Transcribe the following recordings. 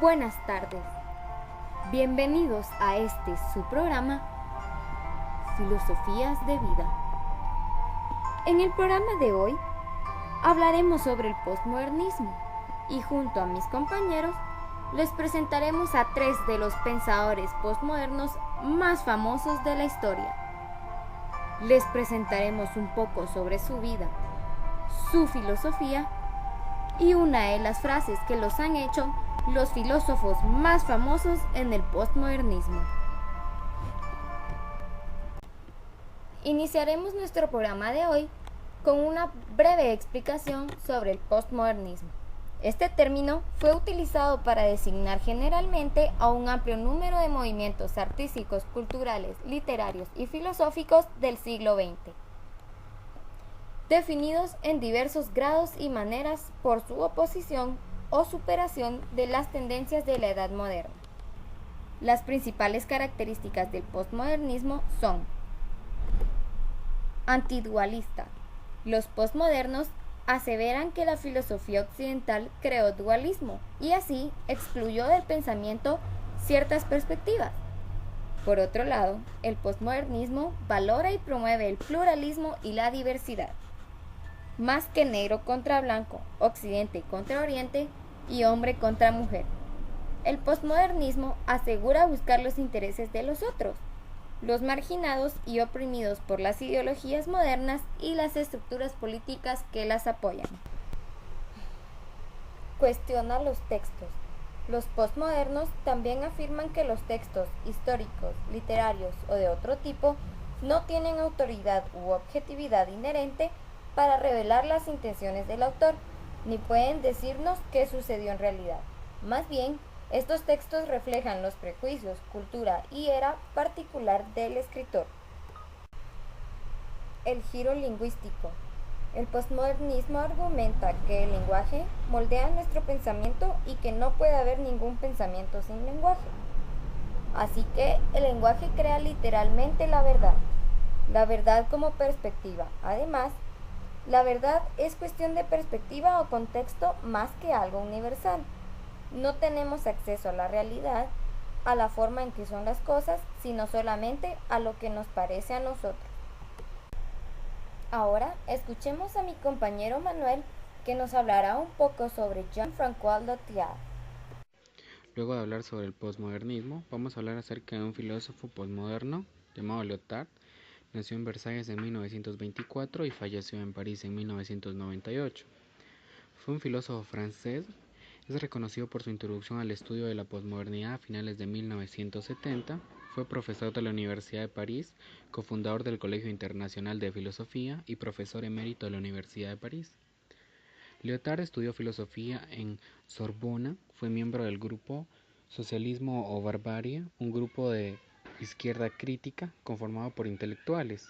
Buenas tardes. Bienvenidos a su programa Filosofías de Vida. En el programa de hoy hablaremos sobre el postmodernismo y junto a mis compañeros les presentaremos a 3 de los pensadores postmodernos más famosos de la historia. Les presentaremos un poco sobre su vida, su filosofía y una de las frases que los han hecho los filósofos más famosos en el postmodernismo. Iniciaremos nuestro programa de hoy con una breve explicación sobre el postmodernismo. Este término fue utilizado para designar generalmente a un amplio número de movimientos artísticos, culturales, literarios y filosóficos del siglo XX, definidos en diversos grados y maneras por su oposición o superación de las tendencias de la edad moderna. Las principales características del postmodernismo son: antidualista. Los postmodernos aseveran que la filosofía occidental creó dualismo y así excluyó del pensamiento ciertas perspectivas. Por otro lado, el postmodernismo valora y promueve el pluralismo y la diversidad. Más que negro contra blanco, occidente contra oriente y hombre contra mujer. El postmodernismo asegura buscar los intereses de los otros, los marginados y oprimidos por las ideologías modernas y las estructuras políticas que las apoyan. Cuestiona los textos. Los postmodernos también afirman que los textos históricos, literarios o de otro tipo no tienen autoridad u objetividad inherente para revelar las intenciones del autor, ni pueden decirnos qué sucedió en realidad. Más bien, estos textos reflejan los prejuicios, cultura y era particular del escritor. El giro lingüístico. El postmodernismo argumenta que el lenguaje moldea nuestro pensamiento y que no puede haber ningún pensamiento sin lenguaje. Así que el lenguaje crea literalmente la verdad como perspectiva. Además, la verdad es cuestión de perspectiva o contexto más que algo universal. No tenemos acceso a la realidad, a la forma en que son las cosas, sino solamente a lo que nos parece a nosotros. Ahora escuchemos a mi compañero Manuel, que nos hablará un poco sobre Jean-François Lyotard. Luego de hablar sobre el postmodernismo, vamos a hablar acerca de un filósofo postmoderno llamado Lyotard. Nació en Versalles en 1924 y falleció en París en 1998. Fue un filósofo francés. Es reconocido por su introducción al estudio de la posmodernidad a finales de 1970. Fue profesor de la Universidad de París, cofundador del Colegio Internacional de Filosofía y profesor emérito de la Universidad de París. Lyotard estudió filosofía en Sorbona. Fue miembro del grupo Socialismo o Barbarie, un grupo de izquierda crítica conformado por intelectuales,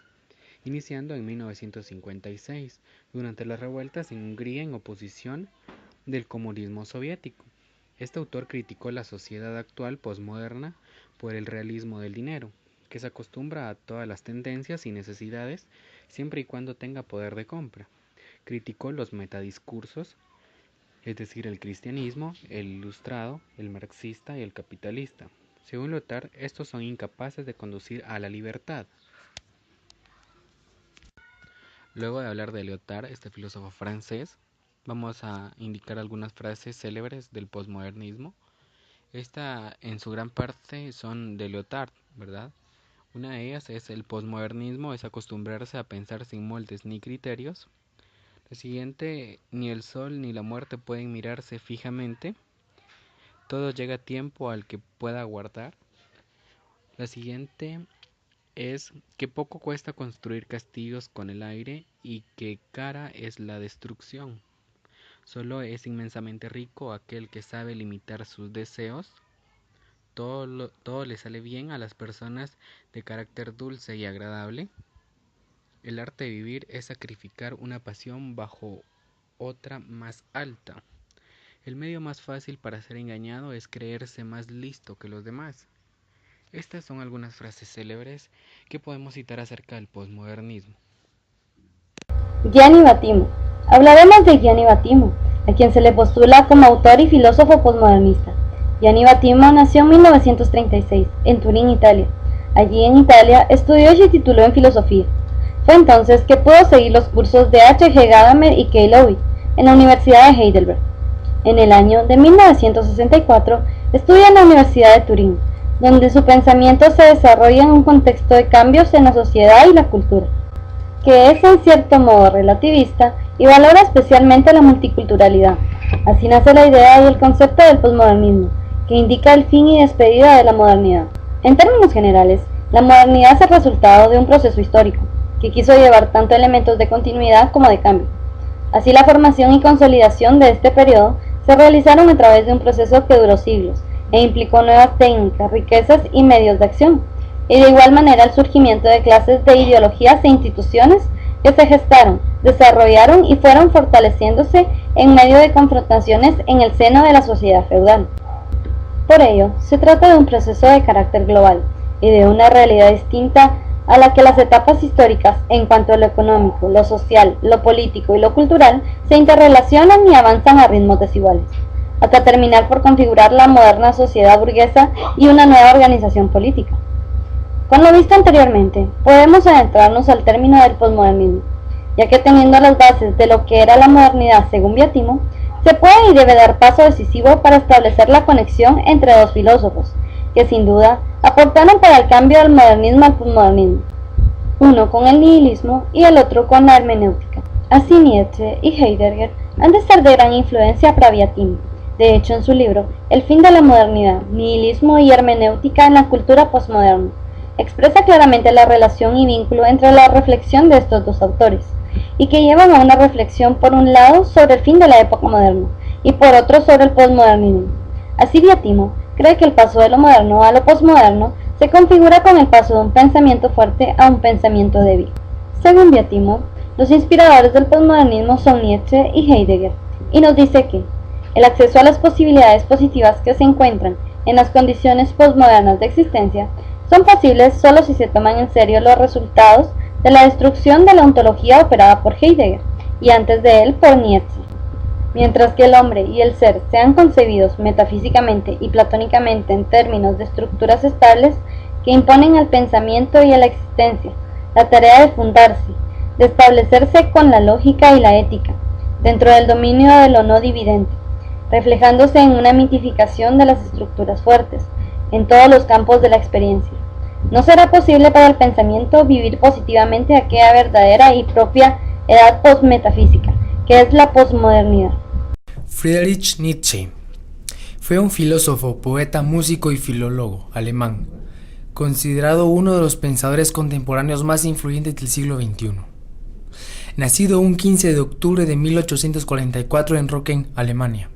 iniciando en 1956, durante las revueltas en Hungría en oposición del comunismo soviético. Este autor criticó la sociedad actual posmoderna por el realismo del dinero, que se acostumbra a todas las tendencias y necesidades siempre y cuando tenga poder de compra. Criticó los metadiscursos, es decir, el cristianismo, el ilustrado, el marxista y el capitalista. Según Lyotard, estos son incapaces de conducir a la libertad. Luego de hablar de Lyotard, este filósofo francés, vamos a indicar algunas frases célebres del posmodernismo. Esta, en su gran parte, son de Lyotard, ¿verdad? Una de ellas es: el posmodernismo es acostumbrarse a pensar sin moldes ni criterios. La siguiente: ni el sol ni la muerte pueden mirarse fijamente. Todo llega a tiempo al que pueda aguardar. La siguiente es: que poco cuesta construir castillos con el aire y que cara es la destrucción. Solo es inmensamente rico aquel que sabe limitar sus deseos. Todo le sale bien a las personas de carácter dulce y agradable. El arte de vivir es sacrificar una pasión bajo otra más alta. El medio más fácil para ser engañado es creerse más listo que los demás. Estas son algunas frases célebres que podemos citar acerca del posmodernismo. Gianni Battimo. Hablaremos de Gianni Battimo, a quien se le postula como autor y filósofo posmodernista. Gianni Vattimo nació en 1936 en Turín, Italia. Allí en Italia estudió y se tituló en filosofía. Fue entonces que pudo seguir los cursos de H. G. Gadamer y K. Lowitt en la Universidad de Heidelberg. En el año de 1964 estudia en la Universidad de Turín, donde su pensamiento se desarrolla en un contexto de cambios en la sociedad y la cultura, que es en cierto modo relativista y valora especialmente la multiculturalidad. Así nace la idea y el concepto del posmodernismo, que indica el fin y despedida de la modernidad. En términos generales, la modernidad es el resultado de un proceso histórico, que quiso llevar tanto elementos de continuidad como de cambio. Así, la formación y consolidación de este periodo se realizaron a través de un proceso que duró siglos e implicó nuevas técnicas, riquezas y medios de acción, y de igual manera el surgimiento de clases de ideologías e instituciones que se gestaron, desarrollaron y fueron fortaleciéndose en medio de confrontaciones en el seno de la sociedad feudal. Por ello, se trata de un proceso de carácter global y de una realidad distinta a la que las etapas históricas en cuanto a lo económico, lo social, lo político y lo cultural se interrelacionan y avanzan a ritmos desiguales, hasta terminar por configurar la moderna sociedad burguesa y una nueva organización política. Con lo visto anteriormente, podemos adentrarnos al término del posmodernismo, ya que teniendo las bases de lo que era la modernidad según Vattimo, se puede y debe dar paso decisivo para establecer la conexión entre dos filósofos, que sin duda aportaron para el cambio del modernismo al posmodernismo, uno con el nihilismo y el otro con la hermenéutica. Así Nietzsche y Heidegger han de ser de gran influencia para Vattimo. De hecho, en su libro El fin de la modernidad, nihilismo y hermenéutica en la cultura posmoderna, expresa claramente la relación y vínculo entre la reflexión de estos dos autores, y que llevan a una reflexión por un lado sobre el fin de la época moderna y por otro sobre el posmodernismo. Así Vattimo cree que el paso de lo moderno a lo posmoderno se configura con el paso de un pensamiento fuerte a un pensamiento débil. Según Vattimo, los inspiradores del posmodernismo son Nietzsche y Heidegger, y nos dice que el acceso a las posibilidades positivas que se encuentran en las condiciones posmodernas de existencia son posibles solo si se toman en serio los resultados de la destrucción de la ontología operada por Heidegger y antes de él por Nietzsche. Mientras que el hombre y el ser sean concebidos metafísicamente y platónicamente en términos de estructuras estables que imponen al pensamiento y a la existencia la tarea de fundarse, de establecerse con la lógica y la ética, dentro del dominio de lo no dividente, reflejándose en una mitificación de las estructuras fuertes, en todos los campos de la experiencia. No será posible para el pensamiento vivir positivamente aquella verdadera y propia edad postmetafísica, que es la posmodernidad. Friedrich Nietzsche fue un filósofo, poeta, músico y filólogo alemán, considerado uno de los pensadores contemporáneos más influyentes del siglo XXI. Nacido un 15 de octubre de 1844 en Rocken, Alemania.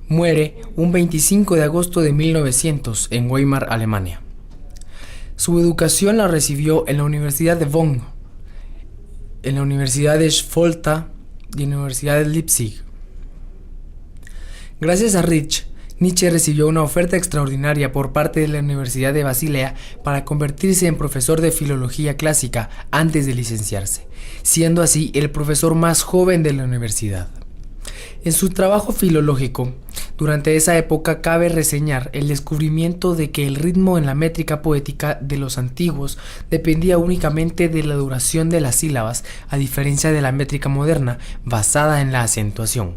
Muere un 25 de agosto de 1900 en Weimar, Alemania. Su educación la recibió en la Universidad de Bonn, en la Universidad de Volta y en la Universidad de Leipzig. Gracias a Rich, Nietzsche recibió una oferta extraordinaria por parte de la Universidad de Basilea para convertirse en profesor de filología clásica antes de licenciarse, siendo así el profesor más joven de la universidad. En su trabajo filológico, durante esa época cabe reseñar el descubrimiento de que el ritmo en la métrica poética de los antiguos dependía únicamente de la duración de las sílabas, a diferencia de la métrica moderna, basada en la acentuación.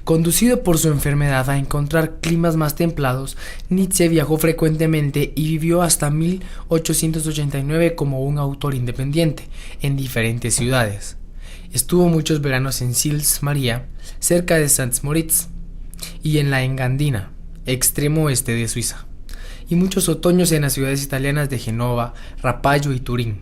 Conducido por su enfermedad a encontrar climas más templados, Nietzsche viajó frecuentemente y vivió hasta 1889 como un autor independiente en diferentes ciudades. Estuvo muchos veranos en Sils Maria, cerca de St. Moritz, y en la Engadina, extremo oeste de Suiza, y muchos otoños en las ciudades italianas de Genova, Rapallo y Turín,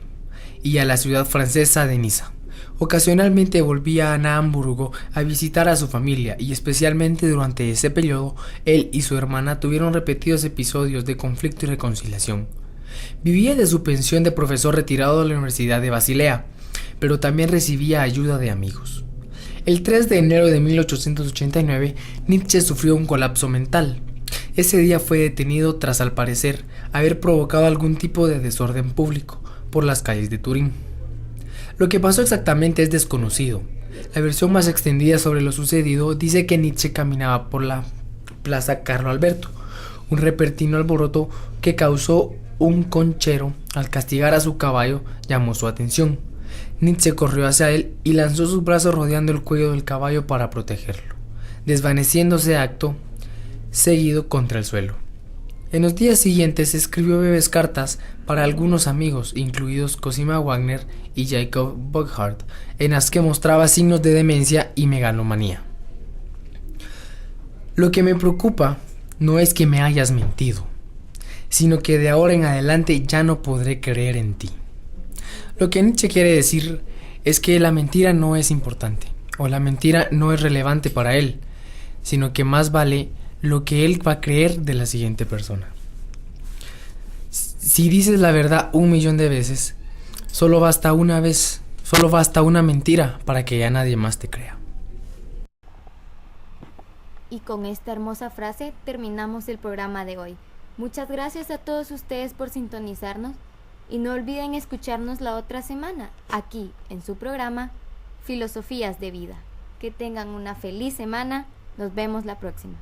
y a la ciudad francesa de Niza. Ocasionalmente volvía a Hamburgo a visitar a su familia y especialmente durante ese periodo él y su hermana tuvieron repetidos episodios de conflicto y reconciliación. Vivía de su pensión de profesor retirado de la Universidad de Basilea, pero también recibía ayuda de amigos. El 3 de enero de 1889, Nietzsche sufrió un colapso mental. Ese día fue detenido tras, al parecer, haber provocado algún tipo de desorden público por las calles de Turín. Lo que pasó exactamente es desconocido. La versión más extendida sobre lo sucedido dice que Nietzsche caminaba por la Plaza Carlo Alberto, un repentino alboroto que causó un conchero al castigar a su caballo llamó su atención. Nietzsche corrió hacia él y lanzó sus brazos rodeando el cuello del caballo para protegerlo, desvaneciéndose acto seguido contra el suelo. En los días siguientes escribió breves cartas para algunos amigos, incluidos Cosima Wagner y Jacob Burckhardt, en las que mostraba signos de demencia y megalomanía. Lo que me preocupa no es que me hayas mentido, sino que de ahora en adelante ya no podré creer en ti. Lo que Nietzsche quiere decir es que la mentira no es importante, o la mentira no es relevante para él, sino que más vale lo que él va a creer de la siguiente persona. Si dices la verdad 1.000.000 de veces, solo basta una mentira para que ya nadie más te crea. Y con esta hermosa frase terminamos el programa de hoy. Muchas gracias a todos ustedes por sintonizarnos y no olviden escucharnos la otra semana aquí en su programa Filosofías de Vida. Que tengan una feliz semana. Nos vemos la próxima.